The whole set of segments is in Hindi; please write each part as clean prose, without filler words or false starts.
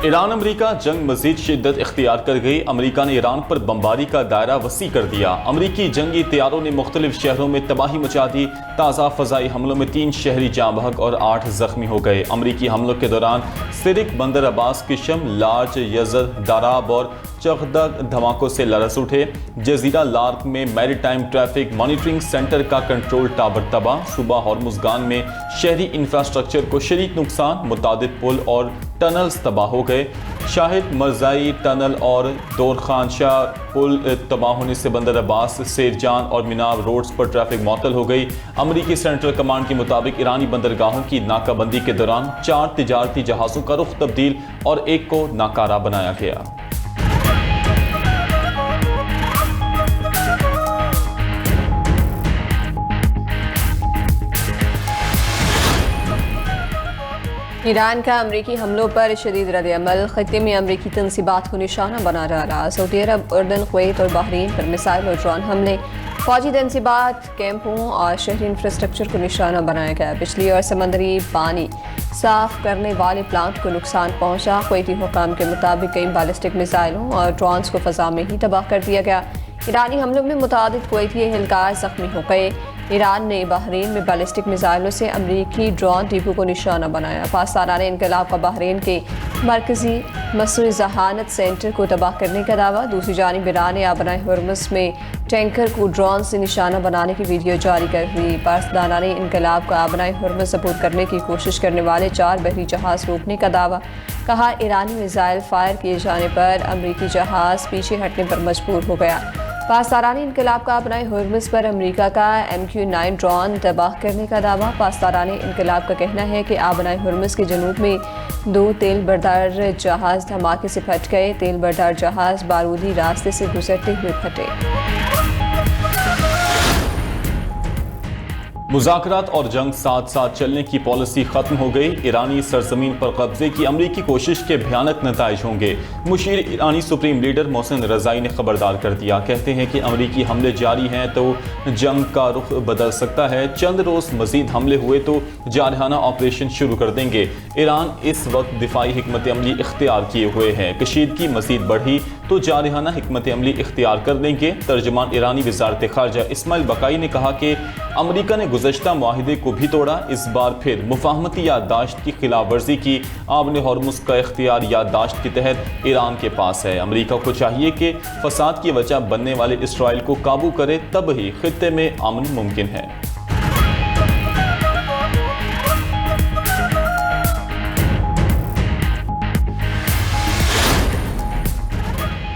ईरान अमरीका जंग मजीद शिद्दत इख्तियार कर गई। अमरीका ने ईरान पर बमबारी का दायरा वसी कर दिया। अमरीकी जंगी तैयारों ने मुख्तलिफ शहरों में तबाही मचा दी। ताज़ा फ़ज़ाई हमलों में 3 शहरी जाँ बहक और 8 जख्मी हो गए। अमरीकी हमलों के दौरान सिरिक, बंदर अब्बास, किशम, लार्ज, यज़द, दाराब और चगदग धमाकों से लरस उठे। जजीरा लार्क में मैरीटाइम ट्रैफिक मॉनिटरिंग सेंटर का कंट्रोल टावर तबाह। सूबा हॉर्मुज़गान में शहरी इंफ्रास्ट्रक्चर को शदीद नुकसान, मुतादिद पुल और टनल्स तबाह हो गए। शाहिद मरजाई टनल और दौरखान शाह पुल तबाह होने से बंदर अब्बास, सेरजान और मीनार रोड्स पर ट्रैफिक मअतल हो गई। अमरीकी सेंट्रल कमांड के मुताबिक ईरानी बंदरगाहों की नाकाबंदी के दौरान 4 तिजारती जहाज़ों का रुख तब्दील और 1 को नाकारा बनाया गया। ईरान का अमरीकी हमलों पर शदीद रद्द-ए-अमल। खत्ते में अमरीकी तंसीबात को निशाना बना रहा। सऊदी अरब, उर्दन, कुवैत और बहरीन पर मिसाइल और ड्रोन हमले, फौजी तंसीबात, कैंपों और शहरी इंफ्रास्ट्रक्चर को निशाना बनाया गया। बिजली और समंदरी पानी साफ करने वाले प्लांट को नुकसान पहुंचा। कुवैती हुकाम के मुताबिक कई बैलिस्टिक मिसाइलों और ड्रोन्स को फ़ज़ा में ही तबाह कर दिया गया। ईरानी हमलों में मुतादिद कुवैती एहलकार ज़ख्मी हो गए। ईरान ने बहरीन में बैलिस्टिक मिसाइलों से अमरीकी ड्रोन डिपो को निशाना बनाया। पाकिस्तान इनकलाब का बहरीन के मरकजी मसूई जहानत सेंटर को तबाह करने का दावा। दूसरी जानिब ईरान ने आबनाए हुर्मुज़ में टैंकर को ड्रोन से निशाना बनाने की वीडियो जारी कर दी। पाकिस्तान इनकलाब का आबनाए हुर्मुज़ सबूत करने की कोशिश करने वाले 4 बहरी जहाज़ रोकने का दावा। कहा, ईरानी मिसाइल फायर किए जाने पर अमरीकी जहाज़ पीछे हटने पर मजबूर हो गया। पाकिस्तानी इनकलाब का अपनाए हुर्मुज़ पर अमरीका का MQ-9 ड्रोन तबाह करने का दावा। पाकिस्तानी इनकलाब का कहना है कि आबनाए हुर्मुज़ के जनूब में 2 तेल बरदार जहाज़ धमाके से फट गए। तेल बरदार जहाज़ बारूदी रास्ते से गुजरते हुए फटे। मुज़ाकरात और जंग साथ साथ चलने की पॉलिसी खत्म हो गई। ईरानी सरजमीन पर कब्जे की अमरीकी कोशिश के भयानक नताइज होंगे। मुशीर ईरानी सुप्रीम लीडर मोहसिन रज़ाई ने खबरदार कर दिया। कहते हैं कि अमरीकी हमले जारी हैं तो जंग का रुख बदल सकता है। चंद रोज़ मजीद हमले हुए तो जारहाना ऑपरेशन शुरू कर देंगे। ईरान इस वक्त दिफाई हिकमत अमली इख्तियार किए हुए हैं। कशीदगी मजीद बढ़ी तो जारहाना हिकमत अमली इख्तियार कर लेंगे। तर्जमान ईरानी वज़ारत ख़ारजा इस्माइल बकाई ने कहा कि अमरीका ने गुज़श्ता मुआहिदे को भी तोड़ा। इस बार फिर मुफाहमती याददाश्त की खिलाफ वर्जी की। आबने हॉर्मुज़ का इख्तियार याददाश्त के तहत ईरान के पास है। अमरीका को चाहिए कि फसाद की वजह बनने वाले इसराइल को काबू करे, तब ही खित्ते में अमन मुमकिन है।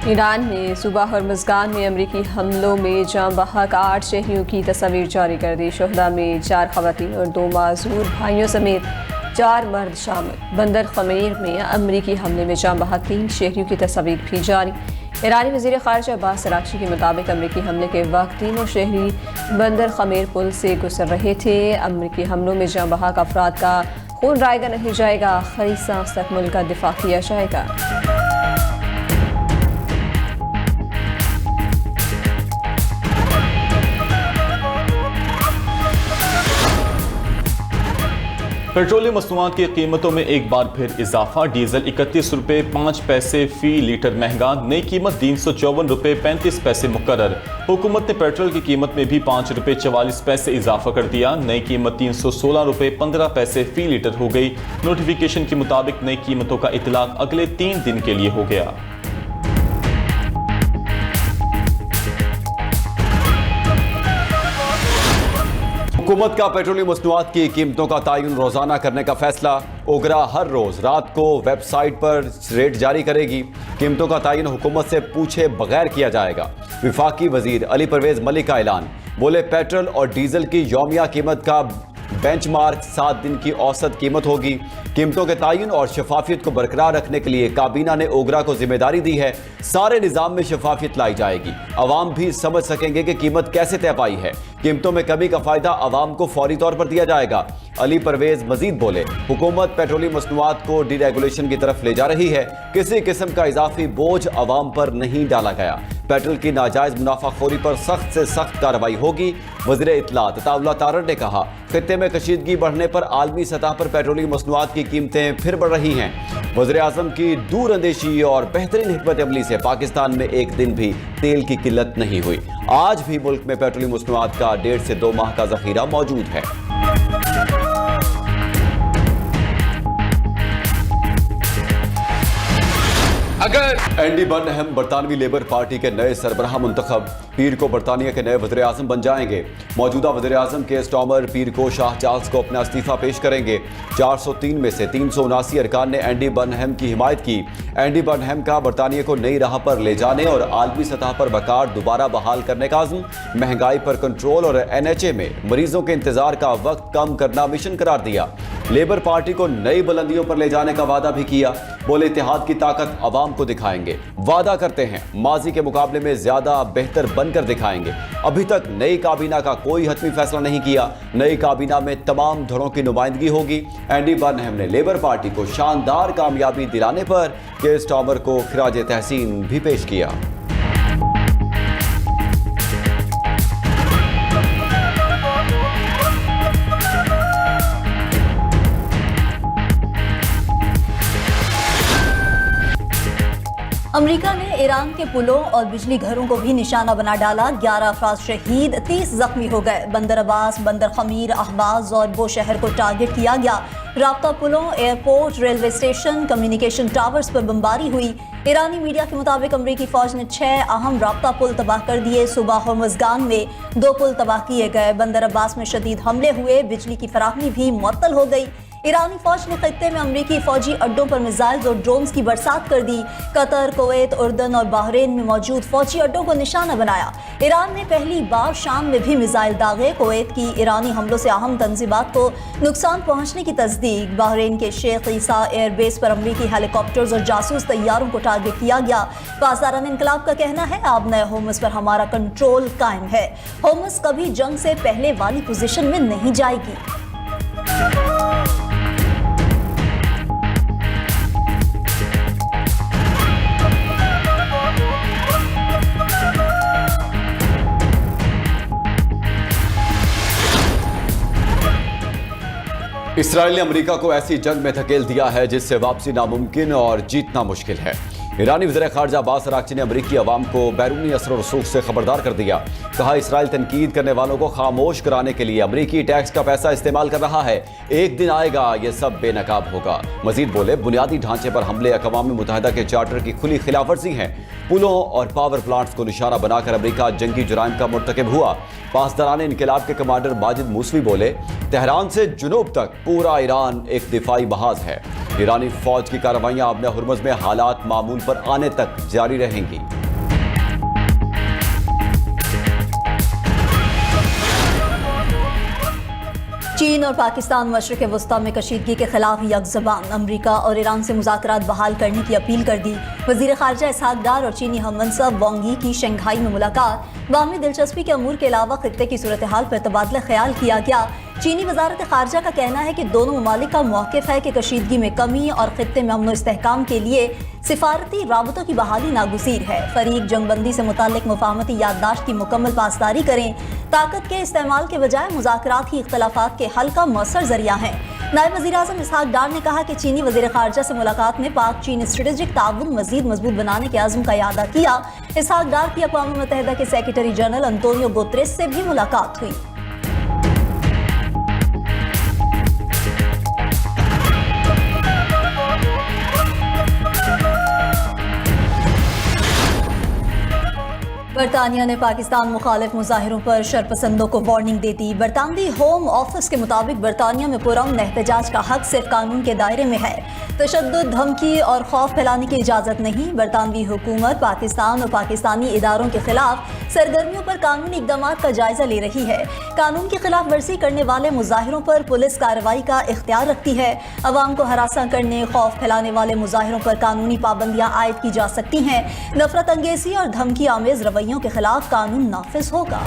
ईरान ने सूबा हॉर्मुज़गान में अमरीकी हमलों में जाँ बहक 8 शहरियों की तस्वीर जारी कर दी। शुहदा में 4 ख़वातीन और 2 माज़ूर भाइयों समेत 4 मर्द शामिल। बंदर खमीर में अमरीकी हमले में जाँ बहक 3 शहरियों की तस्वीर भी जारी। ईरानी वज़ीर ख़ारजा अब्बास अराग़ची के मुताबिक अमरीकी हमले के वक्त तीनों शहरी बंदर खमीर पुल से गुजर रहे थे। अमरीकी हमलों में जाँ बहक अफराद का खून रायगा नहीं जाएगा। आखिरी सांस तक मुल्क का दिफा किया जाएगा। पेट्रोलियम मसनूआत की कीमतों में एक बार फिर इजाफा। डीजल 31 रुपये 5 पैसे फी लीटर महंगा। नई कीमत 354 रुपये 35 पैसे मुकर्रर। हुकूमत ने पेट्रोल की कीमत में भी 5 रुपये 44 पैसे इजाफा कर दिया। नई कीमत 316 रुपये 15 पैसे फी लीटर हो गई। नोटिफिकेशन के मुताबिक नई कीमतों का इतलाक अगले 3 दिन के लिए हो गया। हुकूमत का पेट्रोलियम मसनूआत की कीमतों का तयन रोजाना करने का फैसला। ओगरा हर रोज रात को वेबसाइट पर रेट जारी करेगी। कीमतों का तयन हुकूमत से पूछे बगैर किया जाएगा। विफाकी वजीर अली परवेज मलिक का ऐलान। बोले, पेट्रोल और डीजल की यौमिया कीमत का बेंचमार्क 7 दिन की औसत कीमत होगी। कीमतों के तयन और शफाफियत को बरकरार रखने के लिए काबीना ने ओगरा को जिम्मेदारी दी है। सारे निज़ाम में शफाफियत लाई जाएगी। अवाम भी समझ सकेंगे कि कीमत कैसे तय पाई है। कीमतों में कमी का फायदा अवाम को फौरी तौर पर दिया जाएगा। अली परवेज मजीद बोले, हुकूमत पेट्रोलियम मसनूआत को डीरेगुलेशन की तरफ ले जा रही है। किसी किस्म का इजाफी बोझ अवाम पर नहीं डाला गया। पेट्रोल की नाजायज मुनाफाखोरी पर सख्त से सख्त कार्रवाई होगी। वज़ीर इत्तलात अताउल्लाह तारड़ ने कहा, खित्ते में कशीदगी बढ़ने पर आलमी सतह पर पेट्रोलियम मसनूआत की कीमतें फिर बढ़ रही हैं। वज़ीर आज़म की दूरअंदेशी और बेहतरीन हिकमत अमली से पाकिस्तान में एक दिन भी तेल की किल्लत नहीं हुई। आज भी मुल्क में पेट्रोलियम मसनूआत का 1.5 से 2 माह का जखीरा मौजूद है। अगर एंडी बर्नहम बरतानवी लेबर पार्टी के नए सरबराह मुंतखब, पीर को बरतानिया के नए वज़ीर आज़म बन जाएंगे। मौजूदा वज़ीर आज़म केयर स्टार्मर पीर को शाह चार्ल्स को अपना इस्तीफा पेश करेंगे। 403 में से 379 अरकान ने एंडी बर्नहम की हिमायत की। एंडी बर्नहम का बरतानिया को नई राह पर ले जाने और आलमी सतह पर वक़ार दोबारा बहाल करने का अज़्म, महंगाई पर कंट्रोल और NHA में मरीजों के इंतजार का वक्त कम करना मिशन करार दिया। लेबर पार्टी को नई बुलंदियों पर ले जाने का वादा भी किया। बोले, इत्तेहाद की ताकत अवाम को दिखाएंगे। वादा करते हैं माजी के मुकाबले में ज्यादा बेहतर बनकर दिखाएंगे। अभी तक नई काबीना का कोई हतमी फैसला नहीं किया। नई काबीना में तमाम धड़ों की नुमाइंदगी होगी। एंडी बर्नहम ने लेबर पार्टी को शानदार कामयाबी दिलाने पर केयर स्टार्मर को खिराज तहसीन भी पेश किया। अमेरिका ने ईरान के पुलों और बिजली घरों को भी निशाना बना डाला। 11 अफराद शहीद, 30 जख्मी हो गए। बंदर अब्बास, बंदर खमीर, अहबाज और बो शहर को टारगेट किया गया। राब्ता पुलों, airport, railway station, communication towers पर बमबारी हुई। ईरानी मीडिया के मुताबिक अमरीकी फौज ने 6 अहम राब्ता पुल तबाह कर दिए। सुबह होर्मुज़गान में 2 पुल तबाह किए गए। बंदर अब्बास में शदीद हमले हुए। बिजली की फराहमी भी मुअत्तल हो गई। ईरानी फौज ने खित्ते में अमरीकी फौजी अड्डों पर मिसाइल्स और ड्रोन्स की बरसात कर दी। कतर, कुवैत, उर्दन और बहरीन में मौजूद फौजी अड्डों को निशाना बनाया। ईरान ने पहली बार शाम में भी मिसाइल दागे। कुवैत की ईरानी हमलों से अहम तंजीबात को नुकसान पहुंचने की तस्दीक। बहरीन के शेख ईसा एयरबेस पर अमरीकी हेलीकॉप्टर्स और जासूस तैयारों को टारगेट किया गया। पासदारान इनकलाब का कहना है, अब नए होमस पर हमारा कंट्रोल कायम है। होमस कभी जंग से पहले वाली पोजीशन में नहीं जाएगी। इसराइल ने अमेरिका को ऐसी जंग में धकेल दिया है जिससे वापसी नामुमकिन और जीतना मुश्किल है। ईरानी वज़ीर ख़ारजा अब्बास अराग़ची ने अमरीकी अवाम को बैरूनी असर और रसूख से खबरदार कर दिया। कहा, इसराइल तनकीद करने वालों को खामोश कराने के लिए अमरीकी टैक्स का पैसा इस्तेमाल कर रहा है। एक दिन आएगा ये सब बेनकाब होगा। मजीद बोले, बुनियादी ढांचे पर हमले अक़वाम मुत्तहिदा के चार्टर की खुली खिलाफवर्जी हैं। पुलों और पावर प्लांट्स को निशाना बनाकर अमरीका जंगी जुराइम का मुर्तकिब हुआ। पासदारान इनकलाब के कमांडर माजिद मूसवी बोले, तेहरान से जुनूब तक पूरा ईरान एक दिफाई बहाज है। ईरानी फौज की कार्रवाइयां अब हुर्मुज़ में हालात मामूल पर आने तक जारी रहेंगी। चीन और पाकिस्तान मशरिक़ वस्ता में कशीदगी के खिलाफ यकज़बान। अमरीका और ईरान से मुज़ाकरात बहाल करने की अपील कर दी। वज़ीर ख़ारजा इसहाक़ डार और चीनी हममनसब वांग यी की शंघाई में मुलाकात। बाहमी दिलचस्पी के अमूर के अलावा खित्ते की सूरत हाल पर तबादला ख्याल किया गया। चीनी वज़ारत ख़ारजा का कहना है कि दोनों ममालिक का मौक़िफ़ है कि कशीदगी में कमी और खित्ते में अमन इस्तेहकाम के लिए सिफारती राबतों की बहाली नागुज़ीर है। फ़रीक जंगबंदी से मुताल्लिक़ मुफ़ाहमती याददाश्त की मुकम्मल पासदारी करें। ताकत के इस्तेमाल के बजाय मुज़ाकरात ही इख्तलाफ़ात के हल का मौसर ज़रिया है। नायब वज़ीर आज़म इसहाक़ डार ने कहा कि चीनी वज़ीर ख़ारजा से मुलाकात में पाक चीन स्ट्रेटेजिक ताउन मज़ीद मजबूत बनाने के आज़म का इआदा किया। इसहाक़ डार की अक़वाम मुत्तहिदा के सेक्रेटरी जनरल अंतोनियो गुतरेस से भी मुलाकात हुई। बरतानिया ने पाकिस्तान मुखालिफ मुजाहिरों पर शरपसंदों को वार्निंग दे दी। बरतानवी होम ऑफिस के मुताबिक बरतानिया में पुरअमन एहतजाज का हक सिर्फ कानून के दायरे में है। तशद्दुद, धमकी और खौफ फैलाने की इजाज़त नहीं। बरतानवी हुकूमत पाकिस्तान और पाकिस्तानी इदारों के खिलाफ सरगर्मियों पर कानूनी इक़दाम का जायजा ले रही है। कानून की खिलाफ वर्जी करने वाले मुजाहिरों पर पुलिस कार्रवाई का इख्तियार रखती है। अवाम को हरासा करने, खौफ फैलाने वाले मुजाहिरों पर कानूनी पाबंदियाँ आयद की जा सकती हैं। नफरत अंगेज़ी और धमकी आमेज रवैयों के खिलाफ कानून नाफिज होगा।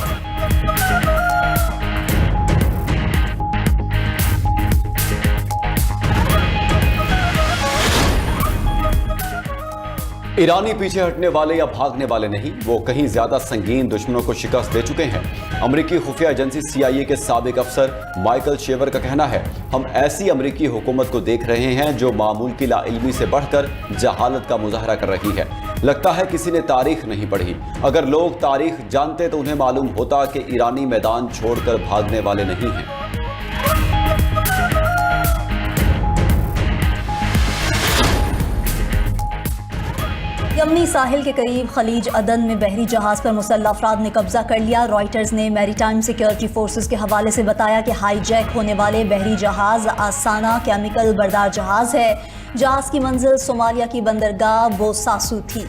ईरानी पीछे हटने वाले या भागने वाले नहीं, वो कहीं ज्यादा संगीन दुश्मनों को शिकस्त दे चुके हैं। अमेरिकी खुफिया एजेंसी CIA के साबिक अफसर माइकल शेवर का कहना है, हम ऐसी अमेरिकी हुकूमत को देख रहे हैं जो मामूल की लाइल्मी से बढ़कर जहालत का मुजाहरा कर रही है। लगता है किसी ने तारीख नहीं पढ़ी। अगर लोग तारीख जानते तो उन्हें मालूम होता कि ईरानी मैदान छोड़कर भागने वाले नहीं हैं। यमनी साहिल के करीब खलीज अदन में बहरी जहाज पर मुसल्लह अफराद ने कब्जा कर लिया। रॉयटर्स ने मैरीटाइम सिक्योरिटी फोर्सेस के हवाले से बताया कि हाईजैक होने वाले बहरी जहाज आसाना केमिकल बरदार जहाज है। जहाज की मंजिल सोमालिया की बंदरगाह बोसासू थी।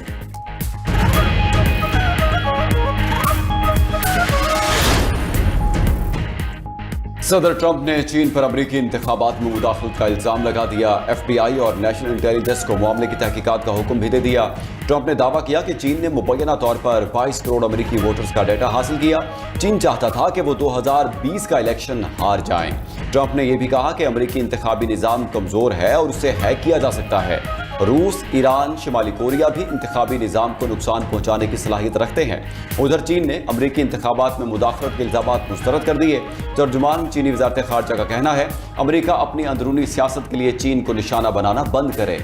सदर ट्रंप ने चीन पर अमेरिकी इंतखाबात में मुदाखलत का इल्जाम लगा दिया। FBI और नेशनल इंटेलिजेंस को मामले की तहकीकात का हुक्म भी दे दिया। ट्रंप ने दावा किया कि चीन ने मुबैना तौर पर 22 करोड़ अमेरिकी वोटर्स का डेटा हासिल किया। चीन चाहता था कि वो 2020 का इलेक्शन हार जाएं। ट्रंप ने यह भी कहा कि अमेरिकी इंतखाबी निज़ाम कमजोर है और उसे हैक किया जा सकता है। रूस, ईरान, शिमाली कोरिया भी इंतखाबी निज़ाम को नुकसान पहुंचाने की सलाहियत रखते हैं। उधर चीन ने अमेरिकी इंतखाबात में मुदाखलत के इल्जामात मुस्तरद कर दिए। तर्जुमान चीनी वज़ारत ख़ारजा का कहना है, अमेरिका अपनी अंदरूनी सियासत के लिए चीन को निशाना बनाना बंद करे।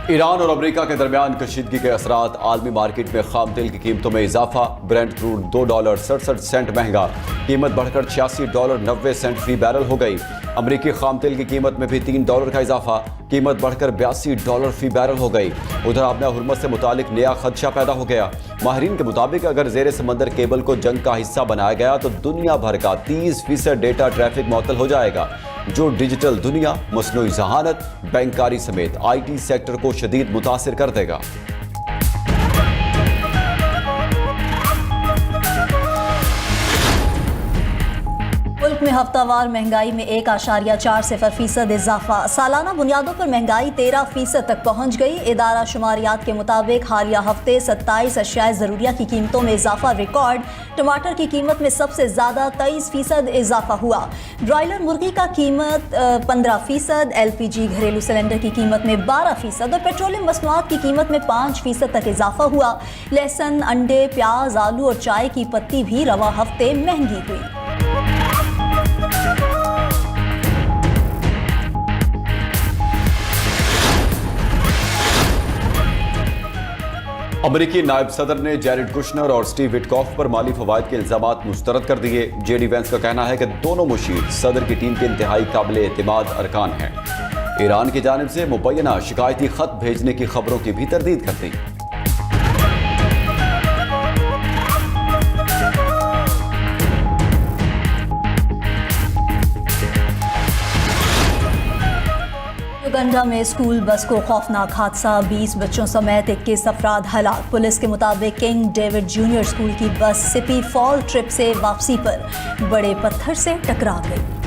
ईरान और अमेरिका के दरमियान कशीदगी के असरात, आलमी मार्केट में खाम तेल की कीमतों में इजाफा। ब्रेंट क्रूड $2.67 महंगा, कीमत बढ़कर $86.90 फी बैरल हो गई। अमेरिकी खाम तेल की कीमत में भी $3 का इजाफा, कीमत बढ़कर $82 फी बैरल हो गई। उधर आबना हुर्मुज़ से मुतालिक नया खदशा पैदा हो गया। माहिरीन के मुताबिक अगर ज़ेर समंदर केबल को जंग का हिस्सा बनाया गया तो दुनिया भर का 30% डेटा ट्रैफिक मुअत्तल हो जाएगा, जो डिजिटल दुनिया, मसनूई जहानत, बैंककारी समेत IT सेक्टर को शदीद मुतासिर कर देगा। मुल्क में हफ्तावार महंगाई में 1.40% इजाफा। सालाना बुनियादों पर महंगाई 13% तक पहुंच गई। इदारा शुमारियात के मुताबिक हालिया हफ्ते 27 अशियाए ज़रूरिया की कीमतों में इजाफा रिकॉर्ड। टमाटर की कीमत में सबसे ज़्यादा 23% इजाफा हुआ। ब्रॉयलर मुर्गी का कीमत 15%, LPG घरेलू सिलेंडर की कीमत में 12% और पेट्रोलियम मसनूआत की कीमत में 5% तक इजाफा हुआ। लहसुन, अंडे, प्याज, आलू और चाय की पत्ती भी रवा हफ्ते महंगी हुई। अमेरिकी नायब सदर ने जैरेड कुशनर और स्टीव विटकॉफ पर माली फवायद के इल्जामात मुस्तरद कर दिए। JD वैंस का कहना है कि दोनों मुशीर सदर की टीम के इंतहाई काबिल एतमाद अरकान हैं। ईरान की जानिब से मुबैना शिकायती खत भेजने की खबरों की भी तरदीद कर दी। युगांडा में स्कूल बस को खौफनाक हादसा, 20 बच्चों समेत 21 अफराद हलाक। पुलिस के मुताबिक किंग डेविड जूनियर स्कूल की बस सिपी फॉल ट्रिप से वापसी पर बड़े पत्थर से टकरा गई।